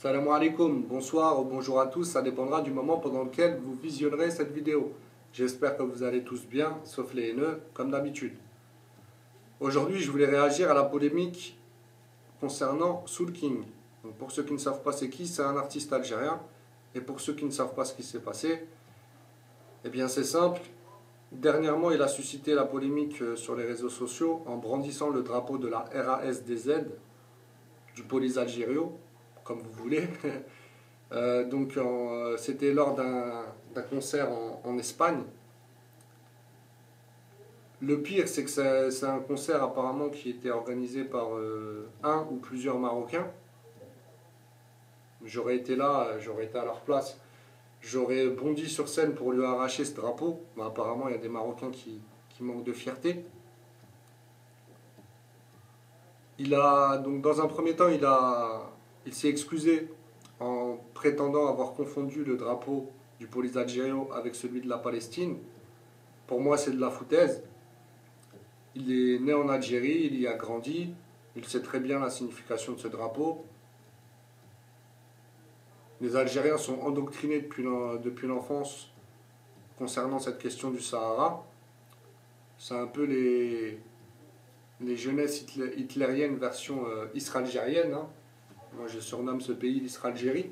Salam alaikum, bonsoir ou bonjour à tous, ça dépendra du moment pendant lequel vous visionnerez cette vidéo. J'espère que vous allez tous bien, sauf les haineux, comme d'habitude. Aujourd'hui, je voulais réagir à la polémique concernant Soul King. Donc, pour ceux qui ne savent pas c'est qui, c'est un artiste algérien. Et pour ceux qui ne savent pas ce qui s'est passé, eh bien c'est simple. Dernièrement, il a suscité la polémique sur les réseaux sociaux en brandissant le drapeau de la RASDZ, du Police Algério, comme vous voulez. C'était lors d'un concert en Espagne. Le pire, c'est que c'est un concert apparemment qui était organisé par un ou plusieurs Marocains. J'aurais été là, j'aurais été à leur place. J'aurais bondi sur scène pour lui arracher ce drapeau. Mais apparemment, il y a des Marocains qui manquent de fierté. Donc dans un premier temps, il s'est excusé en prétendant avoir confondu le drapeau du Police Algério avec celui de la Palestine. Pour moi, c'est de la foutaise. Il est né en Algérie, il y a grandi, il sait très bien la signification de ce drapeau. Les Algériens sont endoctrinés depuis l'enfance concernant cette question du Sahara. C'est un peu les jeunesses hitlériennes version israélienne. Hein. Moi, je surnomme ce pays l'Israël-Algérie.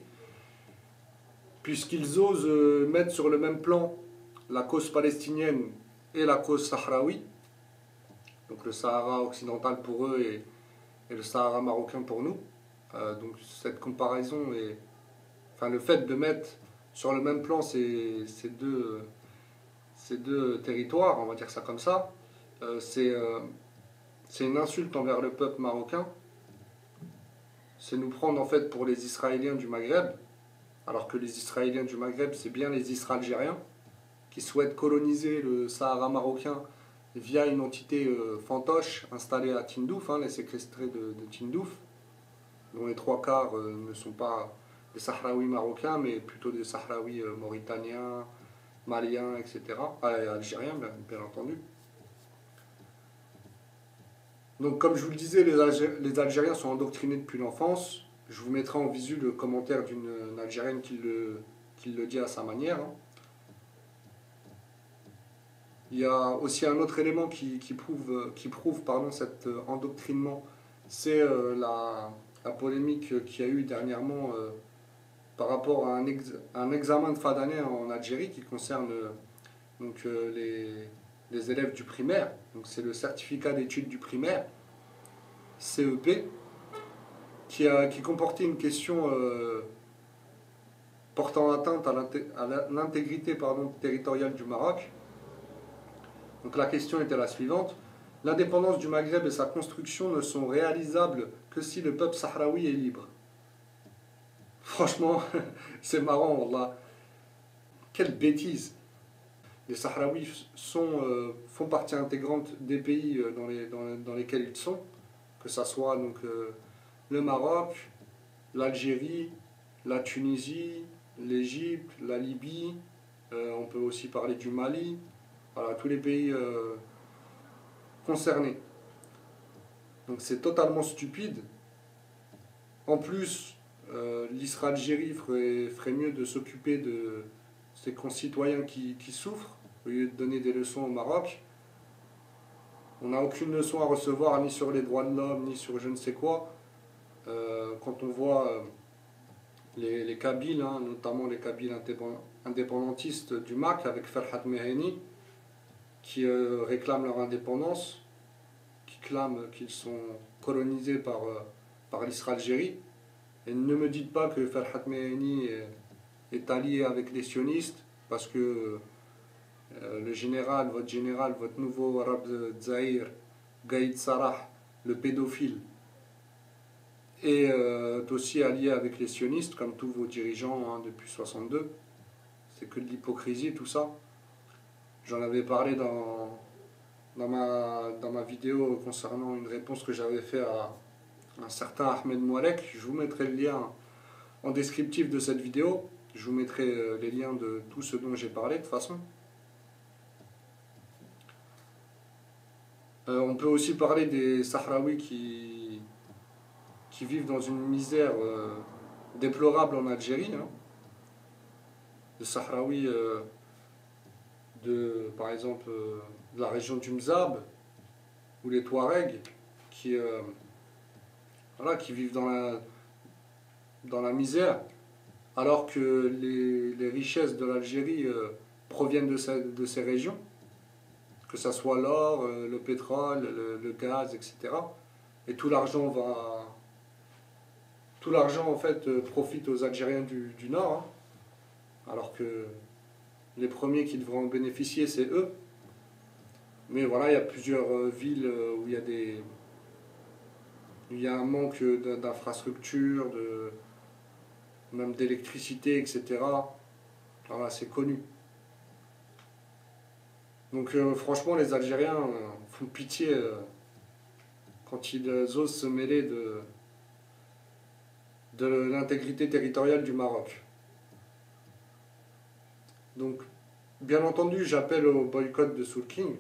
Puisqu'ils osent mettre sur le même plan la cause palestinienne et la cause sahraoui. Donc le Sahara occidental pour eux et le Sahara marocain pour nous. Donc cette comparaison, le fait de mettre sur le même plan ces deux territoires, on va dire ça comme ça, c'est une insulte envers le peuple marocain. C'est nous prendre en fait pour les Israéliens du Maghreb, alors que les Israéliens du Maghreb, c'est bien les Israéliens qui souhaitent coloniser le Sahara marocain via une entité fantoche installée à Tindouf, les séquestrés de Tindouf, dont les trois quarts ne sont pas des Sahraouis marocains, mais plutôt des Sahraouis mauritaniens, maliens, etc. Et algériens, bien entendu. Donc, comme je vous le disais, les Algériens sont endoctrinés depuis l'enfance. Je vous mettrai en visu le commentaire d'une Algérienne qui le dit à sa manière. Il y a aussi un autre élément qui prouve cet endoctrinement, c'est la polémique qu'il y a eu dernièrement par rapport à un examen de fin d'année en Algérie qui concerne les élèves du primaire. Donc c'est le certificat d'études du primaire, CEP, qui comportait une question portant atteinte à l'intégrité territoriale du Maroc. Donc la question était la suivante. L'indépendance du Maghreb et sa construction ne sont réalisables que si le peuple sahraoui est libre. Franchement, c'est marrant, wallah. Quelle bêtise. Les Sahraouis font partie intégrante des pays dans lesquels ils sont, que ce soit le Maroc, l'Algérie, la Tunisie, l'Égypte, la Libye, on peut aussi parler du Mali, voilà, tous les pays concernés. Donc c'est totalement stupide. En plus, l'Israël-Algérie ferait mieux de s'occuper de ses concitoyens qui souffrent, au lieu de donner des leçons au Maroc. On n'a aucune leçon à recevoir, ni sur les droits de l'homme, ni sur je ne sais quoi. Quand on voit les Kabyles, notamment les Kabyles indépendantistes du MAC, avec Ferhat Meheni, qui réclament leur indépendance, qui clament qu'ils sont colonisés par l'Israël-Algérie. Et ne me dites pas que Ferhat Meheni est allié avec les sionistes, parce que votre nouveau arabe Zahir, Gaïd Sarah, le pédophile, est aussi allié avec les sionistes, comme tous vos dirigeants depuis 62. C'est que de l'hypocrisie tout ça. J'en avais parlé dans ma vidéo concernant une réponse que j'avais fait à un certain Ahmed Moualek. Je vous mettrai le lien en descriptif de cette vidéo. Je vous mettrai les liens de tout ce dont j'ai parlé de toute façon. On peut aussi parler des Sahraouis qui vivent dans une misère déplorable en Algérie, hein. Les Sahraouis, par exemple, de la région du Mzab, ou les Touaregs, qui, voilà, qui vivent dans la misère, alors que les richesses de l'Algérie proviennent de ces régions, que ce soit l'or, le pétrole, le gaz, etc. Et tout l'argent en fait profite aux Algériens du Nord, hein, alors que les premiers qui devraient en bénéficier, c'est eux. Mais voilà, il y a plusieurs villes où il y a un manque d'infrastructures, même d'électricité, etc. Voilà, c'est connu. Donc franchement, les Algériens font pitié quand ils osent se mêler de l'intégrité territoriale du Maroc. Donc, bien entendu, j'appelle au boycott de Soul King.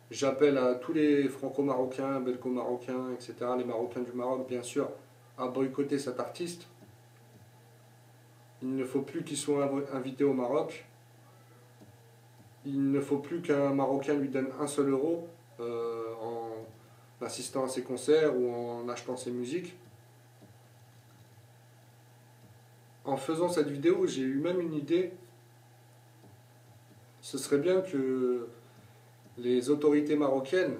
J'appelle à tous les franco-marocains, belgo-marocains, etc., les Marocains du Maroc, bien sûr, à boycotter cet artiste. Il ne faut plus qu'il soit invité au Maroc. Il ne faut plus qu'un Marocain lui donne un seul euro en assistant à ses concerts ou en achetant ses musiques. En faisant cette vidéo, j'ai eu même une idée. Ce serait bien que les autorités marocaines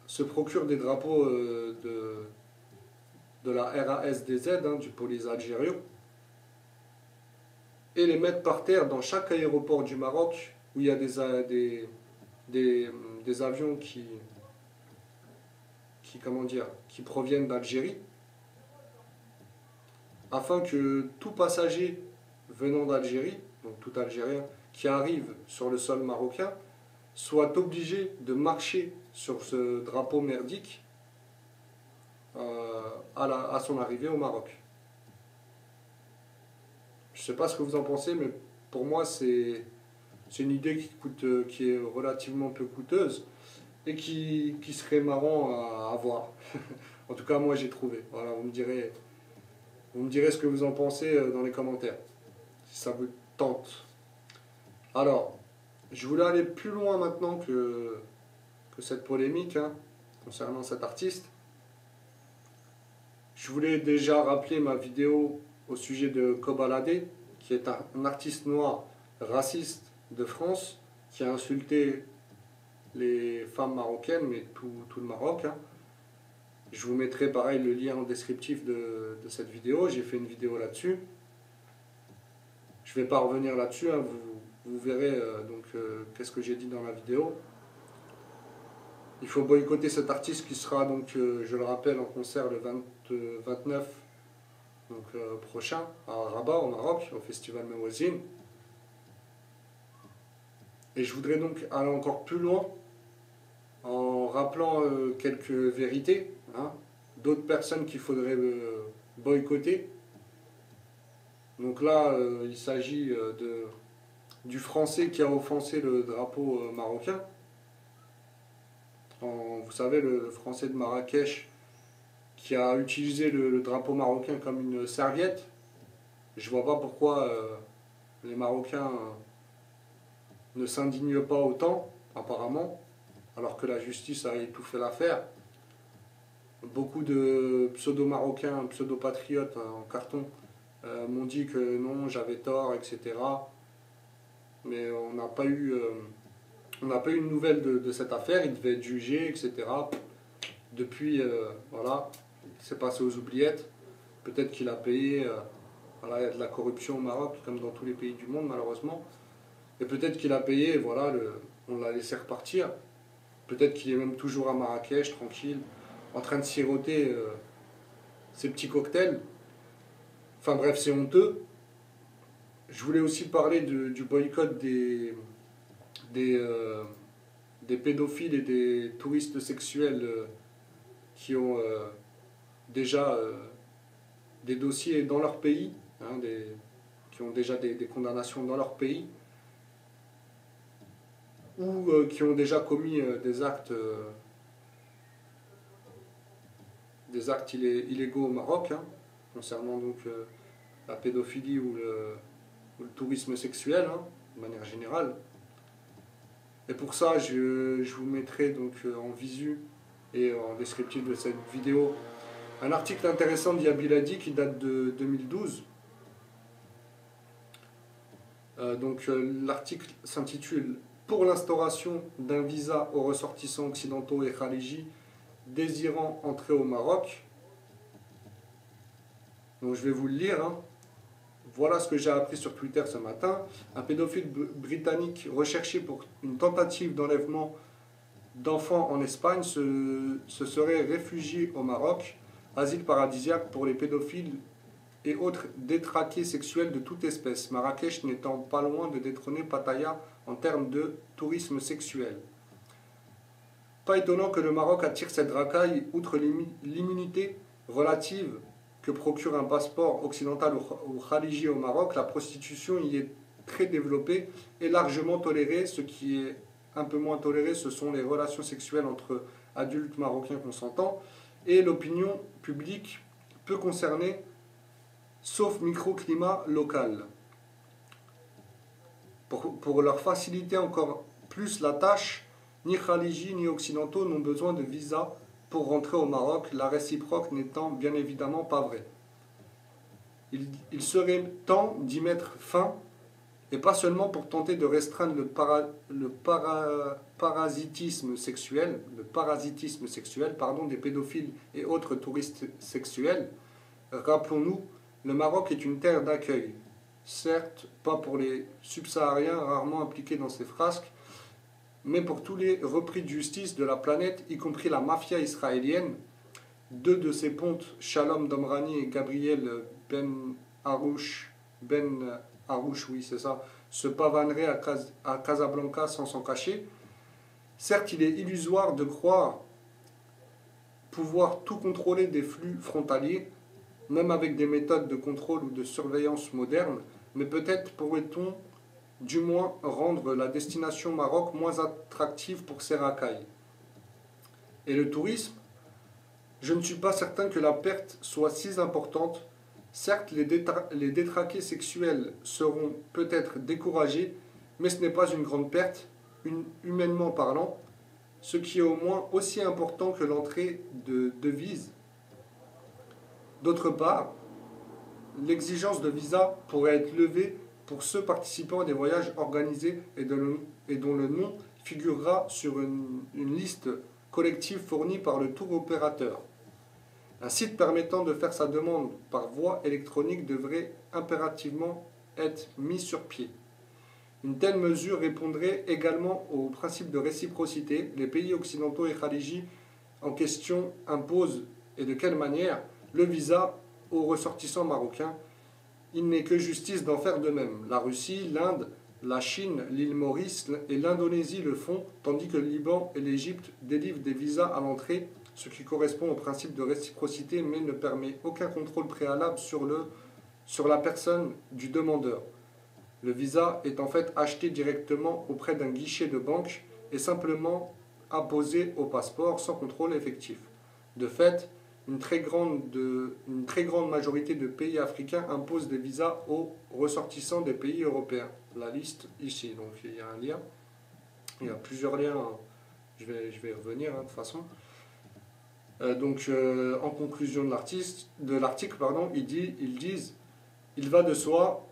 se procurent des drapeaux de la RASDZ, hein, du police algérien, et les mettent par terre dans chaque aéroport du Maroc où il y a des avions qui proviennent d'Algérie, afin que tout passager venant d'Algérie, donc tout Algérien qui arrive sur le sol marocain, soit obligé de marcher sur ce drapeau merdique à son arrivée au Maroc. Je ne sais pas ce que vous en pensez, mais pour moi c'est une idée qui est relativement peu coûteuse et qui serait marrant à avoir. En tout cas, moi j'ai trouvé. Voilà, vous me direz ce que vous en pensez dans les commentaires, si ça vous tente. Alors, je voulais aller plus loin maintenant que cette polémique, hein, concernant cet artiste. Je voulais déjà rappeler ma vidéo au sujet de Kobalade, qui est un artiste noir raciste de France, qui a insulté les femmes marocaines, mais tout le Maroc, hein. Je vous mettrai pareil le lien en descriptif de cette vidéo. J'ai fait une vidéo là-dessus. Je ne vais pas revenir là-dessus, hein. Vous verrez qu'est-ce que j'ai dit dans la vidéo. Il faut boycotter cet artiste qui sera donc, je le rappelle, en concert le 29 prochain à Rabat au Maroc, au festival Mewazine. Et je voudrais donc aller encore plus loin en rappelant quelques vérités, hein, d'autres personnes qu'il faudrait boycotter. Donc là, il s'agit du Français qui a offensé le drapeau marocain. Vous savez, le Français de Marrakech qui a utilisé le drapeau marocain comme une serviette. Je vois pas pourquoi les Marocains ne s'indignent pas autant, apparemment, alors que la justice a étouffé l'affaire. Beaucoup de pseudo-marocains, pseudo-patriotes en carton m'ont dit que non, j'avais tort, etc. Mais on n'a pas eu une nouvelle de cette affaire. Il devait être jugé, etc. Depuis, voilà, c'est passé aux oubliettes. Peut-être qu'il a payé. Voilà, il y a de la corruption au Maroc, comme dans tous les pays du monde, malheureusement. Et peut-être qu'il a payé, voilà, on l'a laissé repartir. Peut-être qu'il est même toujours à Marrakech, tranquille, en train de siroter ses petits cocktails. Enfin bref, c'est honteux. Je voulais aussi parler du boycott des pédophiles et des touristes sexuels qui ont déjà des dossiers dans leur pays, hein, qui ont déjà des condamnations dans leur pays, ou qui ont déjà commis des actes des actes illégaux au Maroc, hein, concernant donc la pédophilie ou le tourisme sexuel, hein, de manière générale. Et pour ça, je vous mettrai donc en visu et en descriptif de cette vidéo un article intéressant d'Iyad Biladi qui date de 2012. L'article s'intitule « Pour l'instauration d'un visa aux ressortissants occidentaux et khariji désirant entrer au Maroc ». Donc je vais vous le lire. Hein. Voilà ce que j'ai appris sur Twitter ce matin. Un pédophile britannique recherché pour une tentative d'enlèvement d'enfants en Espagne se serait réfugié au Maroc, asile paradisiaque pour les pédophiles et autres détraqués sexuels de toute espèce, Marrakech n'étant pas loin de détrôner Pattaya en termes de tourisme sexuel. Pas étonnant que le Maroc attire cette racaille, outre l'immunité relative que procure un passeport occidental ou khariji au Maroc, la prostitution y est très développée et largement tolérée. Ce qui est un peu moins toléré, ce sont les relations sexuelles entre adultes marocains consentants, et l'opinion publique peu concernée, sauf microclimat local. Pour leur faciliter encore plus la tâche, ni khariji ni occidentaux n'ont besoin de visa pour rentrer au Maroc, la réciproque n'étant bien évidemment pas vraie. Il serait temps d'y mettre fin, et pas seulement pour tenter de restreindre le parasitisme sexuel des pédophiles et autres touristes sexuels. Rappelons-nous, le Maroc est une terre d'accueil, certes pas pour les subsahariens rarement impliqués dans ces frasques, mais pour tous les repris de justice de la planète, y compris la mafia israélienne. Deux de ses pontes, Shalom Domrani et Gabriel Ben Harouche, oui c'est ça, se pavaneraient à Casablanca sans s'en cacher. Certes, il est illusoire de croire pouvoir tout contrôler des flux frontaliers, même avec des méthodes de contrôle ou de surveillance modernes, mais peut-être pourrait-on du moins rendre la destination Maroc moins attractive pour ces racailles. Et le tourisme, je ne suis pas certain que la perte soit si importante. Certes, les détraqués sexuels seront peut-être découragés, mais ce n'est pas une grande perte, humainement parlant, ce qui est au moins aussi important que l'entrée de devises. D'autre part, l'exigence de visa pourrait être levée pour ceux participant à des voyages organisés et dont le nom figurera sur une liste collective fournie par le tour opérateur. Un site permettant de faire sa demande par voie électronique devrait impérativement être mis sur pied. Une telle mesure répondrait également au principe de réciprocité. Les pays occidentaux et khariji en question imposent, et de quelle manière, le visa aux ressortissants marocains. Il n'est que justice d'en faire de même. La Russie, l'Inde, la Chine, l'île Maurice et l'Indonésie le font, tandis que le Liban et l'Égypte délivrent des visas à l'entrée, ce qui correspond au principe de réciprocité mais ne permet aucun contrôle préalable sur la personne du demandeur. Le visa est en fait acheté directement auprès d'un guichet de banque et simplement apposé au passeport sans contrôle effectif. De fait, une très grande majorité de pays africains imposent des visas aux ressortissants des pays européens. La liste ici, donc il y a un lien, il y a plusieurs liens, hein. Je vais y revenir hein, de toute façon. En conclusion de l'article, ils disent « Il va de soi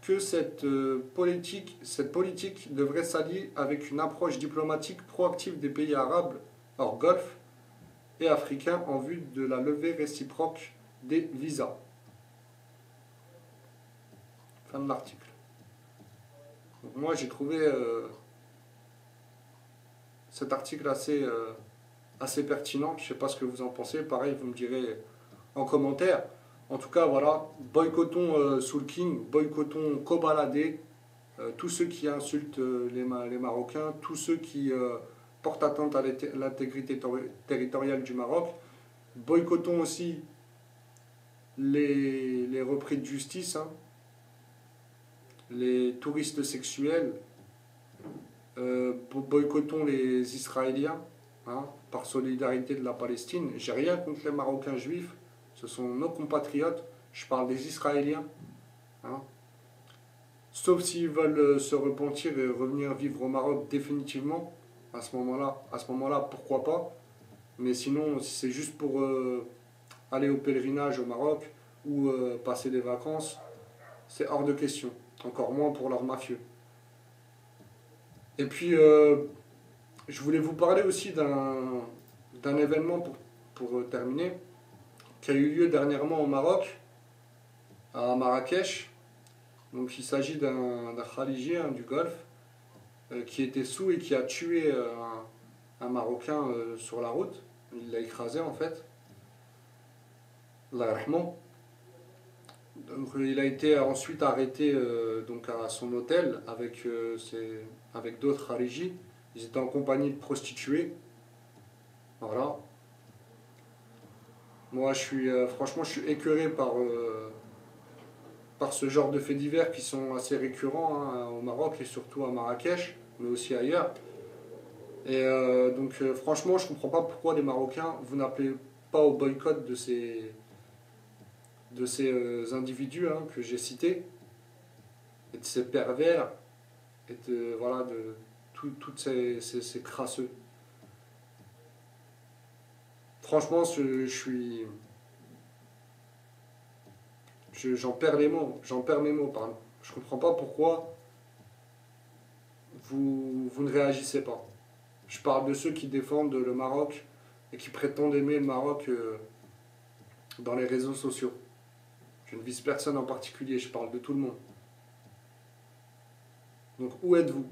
que cette politique devrait s'allier avec une approche diplomatique proactive des pays arabes hors Golfe et africains en vue de la levée réciproque des visas. » Fin de l'article. Moi j'ai trouvé cet article assez pertinent. Je ne sais pas ce que vous en pensez. Pareil, vous me direz en commentaire. En tout cas, voilà, boycottons Soul King, boycottons Kobalade, tous ceux qui insultent les Marocains, tous ceux qui portent atteinte à l'intégrité territoriale du Maroc. Boycottons aussi les repris de justice, hein, les touristes sexuels, boycottons les Israéliens, hein, par solidarité de la Palestine. J'ai rien contre les Marocains juifs, ce sont nos compatriotes, je parle des Israéliens. Hein. Sauf s'ils veulent se repentir et revenir vivre au Maroc définitivement, à ce moment-là, pourquoi pas. Mais sinon, si c'est juste pour aller au pèlerinage au Maroc ou passer des vacances, c'est hors de question. Encore moins pour leurs mafieux. Et puis, je voulais vous parler aussi d'un événement pour terminer, qui a eu lieu dernièrement au Maroc, à Marrakech. Donc il s'agit d'un khaliji, hein, du Golfe, qui était sous et qui a tué un Marocain sur la route. Il l'a écrasé en fait. Allah yarhamou. Donc il a été ensuite arrêté donc à son hôtel avec d'autres khalijis. Ils étaient en compagnie de prostituées. Voilà. Moi franchement je suis écœuré par ce genre de faits divers qui sont assez récurrents, hein, au Maroc et surtout à Marrakech, mais aussi ailleurs. Et donc franchement, je ne comprends pas pourquoi les Marocains, vous n'appelez pas au boycott de ces individus, hein, que j'ai cités, et de ces pervers, et voilà, de toutes ces crasseux. Franchement, j'en perds les mots, j'en perds mes mots, pardon. Je comprends pas pourquoi vous ne réagissez pas. Je parle de ceux qui défendent le Maroc et qui prétendent aimer le Maroc dans les réseaux sociaux. Je ne vise personne en particulier, je parle de tout le monde. Donc où êtes-vous?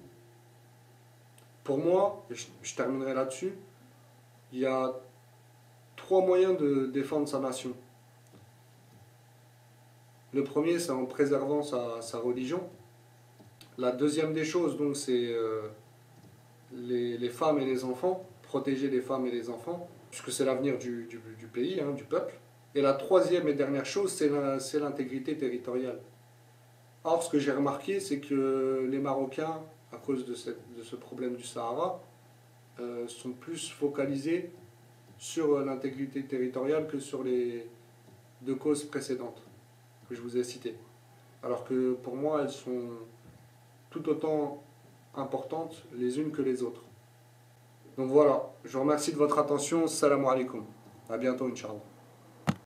Pour moi, et je terminerai là-dessus, il y a 3 moyens de défendre sa nation. Le premier, c'est en préservant sa religion. La deuxième des choses, donc, c'est les femmes et les enfants, protéger les femmes et les enfants, puisque c'est l'avenir du pays, hein, du peuple. Et la troisième et dernière chose, c'est l'intégrité territoriale. Or, ce que j'ai remarqué, c'est que les Marocains, à cause de ce problème du Sahara, sont plus focalisés sur l'intégrité territoriale que sur les 2 causes précédentes que je vous ai citées. Alors que pour moi, elles sont tout autant importantes les unes que les autres. Donc voilà, je vous remercie de votre attention. Salam alaikum. À bientôt, Inch'Allah.